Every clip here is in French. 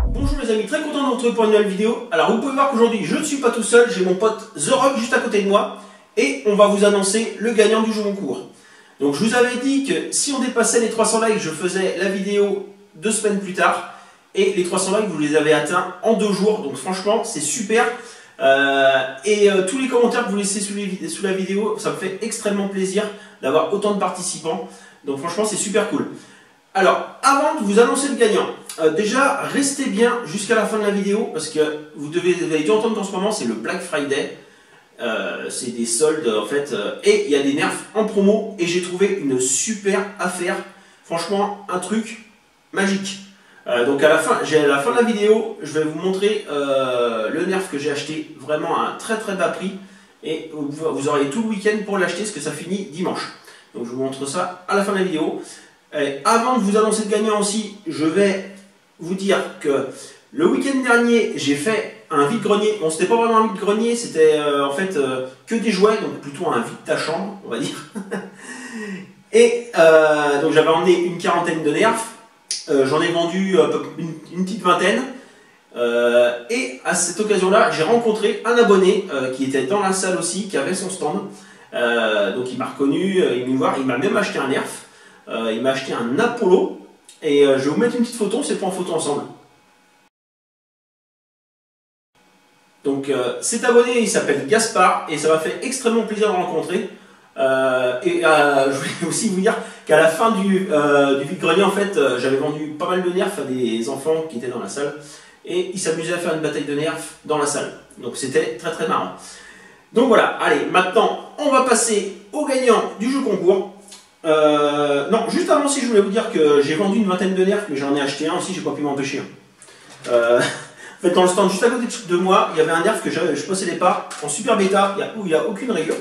Bonjour les amis, très content de vous retrouver pour une nouvelle vidéo. Alors vous pouvez voir qu'aujourd'hui je ne suis pas tout seul, j'ai mon pote The Rock juste à côté de moi et on va vous annoncer le gagnant du jeu concours. Donc je vous avais dit que si on dépassait les 300 likes, je faisais la vidéo 2 semaines plus tard et les 300 likes vous les avez atteints en 2 jours, donc franchement c'est super. Tous les commentaires que vous laissez sous la vidéo, ça me fait extrêmement plaisir d'avoir autant de participants, donc franchement c'est super cool. Alors, avant de vous annoncer le gagnant, déjà, restez bien jusqu'à la fin de la vidéo, parce que vous avez dû entendre qu'en ce moment, c'est le Black Friday. C'est des soldes, en fait, et il y a des nerfs en promo, et j'ai trouvé une super affaire. Franchement, un truc magique. Donc, à la fin de la vidéo, je vais vous montrer le nerf que j'ai acheté, vraiment à un très très bas prix, et vous aurez tout le week-end pour l'acheter, parce que ça finit dimanche. Donc, je vous montre ça à la fin de la vidéo. Et avant de vous annoncer le gagnant aussi, je vais vous dire que le week-end dernier, j'ai fait un vide-grenier. Bon, c'était pas vraiment un vide-grenier, c'était en fait que des jouets, donc plutôt un vide ta chambre, on va dire. Et donc j'avais emmené une quarantaine de nerfs, j'en ai vendu une petite vingtaine. Et à cette occasion-là, j'ai rencontré un abonné qui était dans la salle aussi, qui avait son stand. Donc il m'a reconnu, il est venu me voir, il m'a même acheté un nerf. Il m'a acheté un Apollo et je vais vous mettre une petite photo, on s'est pris en photo ensemble. Donc cet abonné il s'appelle Gaspard et ça m'a fait extrêmement plaisir de le rencontrer. Je voulais aussi vous dire qu'à la fin du vide-grenier en fait j'avais vendu pas mal de nerfs à des enfants qui étaient dans la salle et ils s'amusaient à faire une bataille de nerfs dans la salle. Donc c'était très très marrant. Donc voilà, allez maintenant on va passer au gagnant du jeu concours. Non, juste avant aussi, je voulais vous dire que j'ai vendu une vingtaine de nerfs, mais j'en ai acheté un aussi, j'ai pas pu m'empêcher. En fait, dans le stand juste à côté de moi, il y avait un nerf que je ne possédais pas, en super bêta, où il n'y a aucune rayure.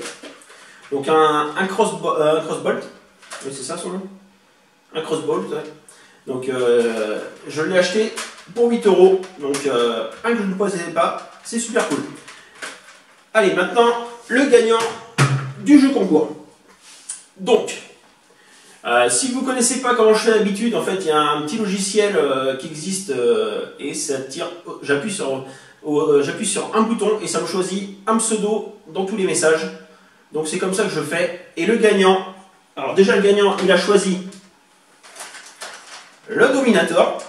Donc un crossbolt, oui, c'est ça son nom. Un crossbolt, ouais. Donc je l'ai acheté pour 8 €, donc un que je ne possédais pas, c'est super cool. Allez, maintenant, le gagnant du jeu concours. Donc, si vous ne connaissez pas comment je fais d'habitude, en fait, il y a un petit logiciel qui existe et ça tire. J'appuie sur un bouton et ça me choisit un pseudo dans tous les messages. Donc c'est comme ça que je fais. Et le gagnant, alors déjà le gagnant, il a choisi le Dominator.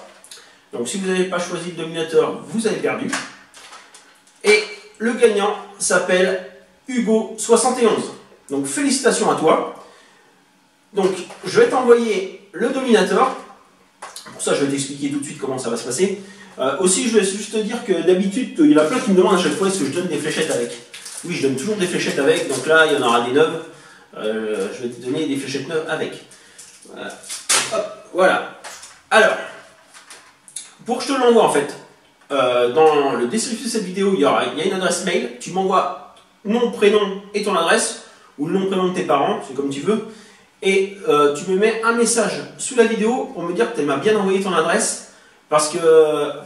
Donc si vous n'avez pas choisi le Dominator, vous avez perdu. Et le gagnant s'appelle Hugo71. Donc félicitations à toi. Donc, je vais t'envoyer le Dominator. Pour ça, je vais t'expliquer tout de suite comment ça va se passer. Aussi, je vais juste te dire que d'habitude, il y en a plein qui me demandent à chaque fois est-ce que je donne des fléchettes avec. Oui, je donne toujours des fléchettes avec. Donc là, il y en aura des neuves. Je vais te donner des fléchettes neuves avec. Voilà. Hop, voilà. Alors, pour que je te l'envoie en fait, dans le descriptif de cette vidéo, il y a une adresse mail. Tu m'envoies nom, prénom et ton adresse, ou le nom, prénom de tes parents, c'est comme tu veux. Et tu me mets un message sous la vidéo pour me dire que tu m'as bien envoyé ton adresse. Parce que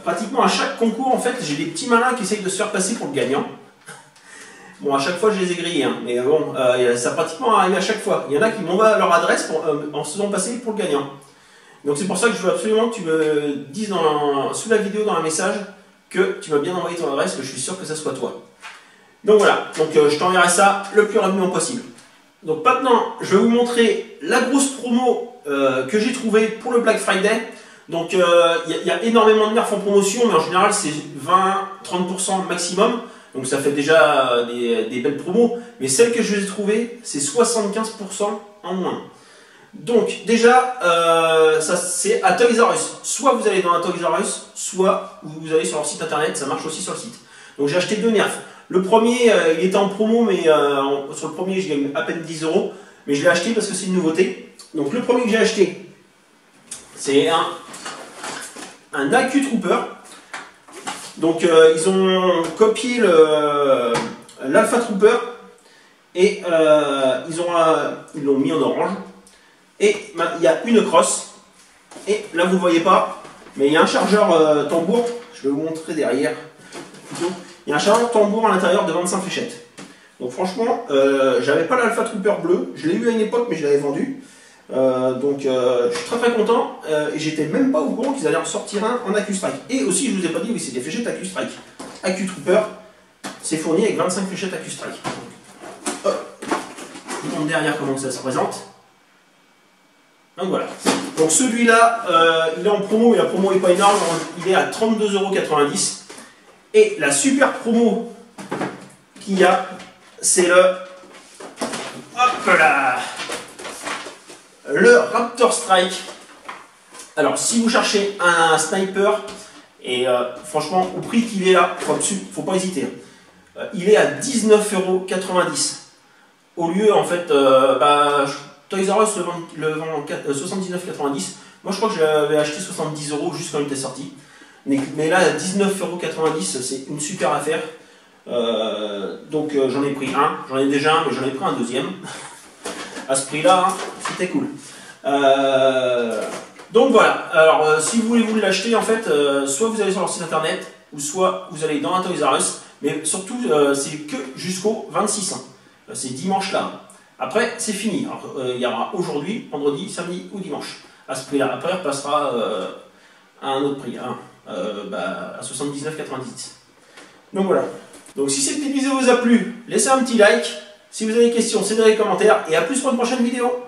pratiquement à chaque concours, en fait, j'ai des petits malins qui essayent de se faire passer pour le gagnant. Bon, à chaque fois, je les ai grillés. Hein, mais bon, ça pratiquement arrive à chaque fois. Il y en a qui m'envoient leur adresse en se faisant passer pour le gagnant. Donc c'est pour ça que je veux absolument que tu me dises sous la vidéo, dans un message, que tu m'as bien envoyé ton adresse, que je suis sûr que ça soit toi. Donc voilà, donc, je t'enverrai ça le plus rapidement possible. Donc maintenant, je vais vous montrer la grosse promo que j'ai trouvée pour le Black Friday. Donc il y a énormément de nerfs en promotion, mais en général c'est 20-30% maximum. Donc ça fait déjà des belles promos. Mais celle que je vais trouver, c'est 75% en moins. Donc déjà, ça c'est à Toys R Us. Soit vous allez dans un Toys R Us, soit vous allez sur leur site internet, ça marche aussi sur le site. Donc j'ai acheté 2 nerfs. Le premier, il était en promo, mais sur le premier, je gagne à peine 10 €. Mais je l'ai acheté parce que c'est une nouveauté. Donc le premier que j'ai acheté, c'est un AQ Trooper. Donc ils ont copié l'Alpha Trooper et ils l'ont mis en orange. Et il y a une crosse. Et là, vous ne voyez pas, mais il y a un chargeur tambour. Je vais vous montrer derrière. Il y a un chargeur tambour à l'intérieur de 25 fléchettes. Donc franchement, j'avais pas l'Alpha Trooper bleu, je l'ai eu à une époque mais je l'avais vendu. Je suis très content et j'étais même pas au courant qu'ils allaient en sortir un en AccuStrike. Et aussi, je vous ai pas dit, oui, c'est des fléchettes AccuStrike. AccuTrooper, c'est fourni avec 25 fléchettes AccuStrike. Je vous montre derrière comment ça se présente. Donc voilà. Donc celui-là, il est en promo, et la promo n'est pas énorme, il est à 32,90 €. Et la super promo qu'il y a, c'est le... Hop là! Le Raptor Strike. Alors, si vous cherchez un sniper, et franchement, au prix qu'il est là, faut pas hésiter. Il est à 19,90 €. Au lieu, en fait, Toys R Us le vend 79,90 €. Moi, je crois que j'avais acheté 70 € juste quand il était sorti. Mais là, à 19,90 €, c'est une super affaire. J'en ai pris un. J'en ai déjà un, mais j'en ai pris un deuxième. À ce prix-là, hein, c'était cool. Donc voilà. Alors, si vous voulez vous l'acheter, en fait, soit vous allez sur leur site internet, ou soit vous allez dans un Toys R Us. Mais surtout, c'est que jusqu'au 26. C'est dimanche là. Après, c'est fini. Il y aura aujourd'hui, vendredi, samedi ou dimanche. À ce prix-là. Après, on passera à un autre prix, hein, à 79,90 €. Donc voilà. Donc si cette petite vidéo vous a plu, laissez un petit like. Si vous avez des questions, c'est dans les commentaires. Et à plus pour une prochaine vidéo.